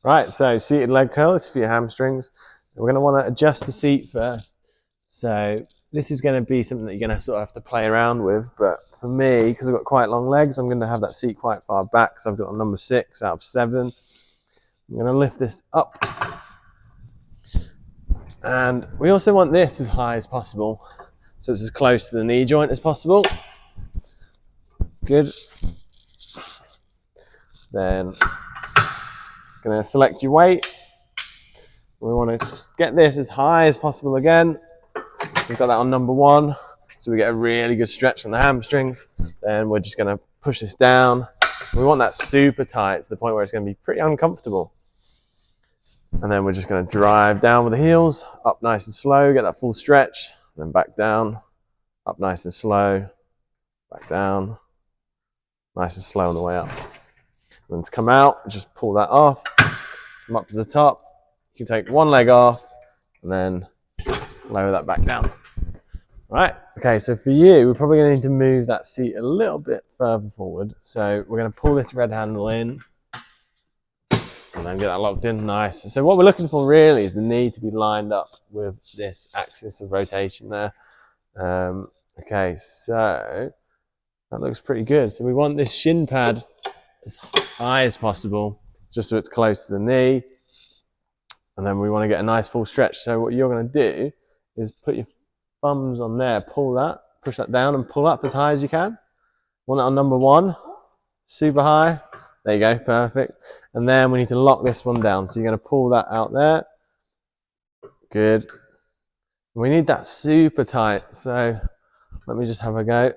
Right, so seated leg curls for your hamstrings. We're going to want to adjust the seat first. So this is going to be something that you're going to sort of have to play around with. But for me, because I've got quite long legs, I'm going to have that seat quite far back. So I've got a number 6 out of 7. I'm going to lift this up. And we also want this as high as possible. So it's as close to the knee joint as possible. Good. Then going to select your weight. We want to get this as high as possible again. So we've got that on number 1. So we get a really good stretch on the hamstrings. Then we're just going to push this down. We want that super tight to the point where it's going to be pretty uncomfortable. And then we're just going to drive down with the heels, up nice and slow, get that full stretch, then back down, up nice and slow, back down, nice and slow on the way up. And then to come out, just pull that off, come up to the top. You can take one leg off and then lower that back down. Right, okay, so for you, we're probably going to need to move that seat a little bit further forward. So we're going to pull this red handle in and then get that locked in nice. So what we're looking for really is the knee to be lined up with this axis of rotation there. Okay, so that looks pretty good. So we want this shin pad as high as possible, just so it's close to the knee. And then we want to get a nice full stretch. So what you're going to do is put your thumbs on there, pull that, push that down and pull up as high as you can. Want that on number 1, super high. There you go, perfect. And then we need to lock this one down. So you're going to pull that out there. Good. We need that super tight. So let me just have a go.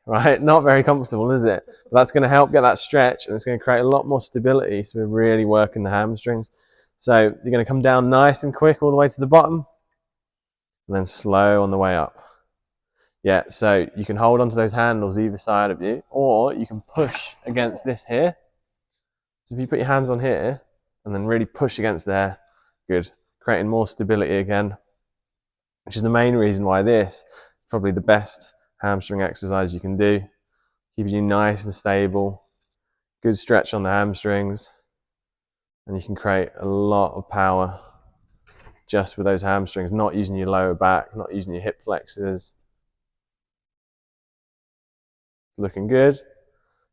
Right, not very comfortable, is it? But that's going to help get that stretch and it's going to create a lot more stability. So we're really working the hamstrings. So you're going to come down nice and quick all the way to the bottom and then slow on the way up. Yeah, so you can hold onto those handles either side of you, or you can push against this here. So if you put your hands on here and then really push against there, good, creating more stability again, which is the main reason why this is probably the best hamstring exercise you can do. Keeps you nice and stable, good stretch on the hamstrings, and you can create a lot of power just with those hamstrings, not using your lower back, not using your hip flexors. Looking good.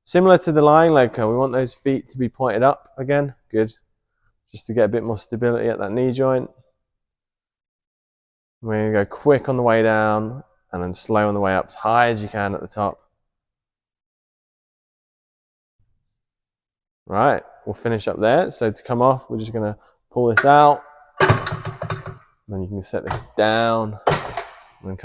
Similar to the lying leg curl, we want those feet to be pointed up again. Good. Just to get a bit more stability at that knee joint. We're going to go quick on the way down and then slow on the way up as high as you can at the top. Right, we'll finish up there. So to come off, we're just going to pull this out. Then you can set this down and then come